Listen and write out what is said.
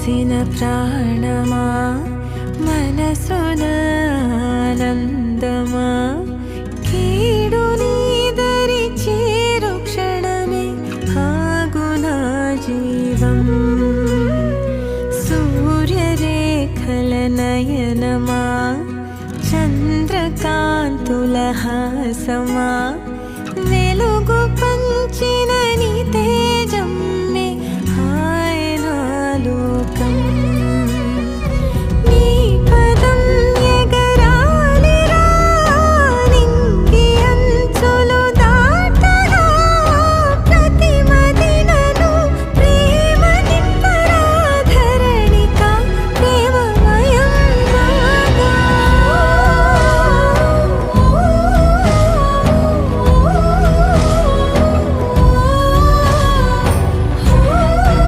పోసిన ప్రాణమా మనసున ఆనందమా కీడు నీదరి చేరు క్షణమే ఆగునా జీవం సూర్యరేఖల నయనమా చంద్రకాంతుల హాసమా వెలుగు పంచిన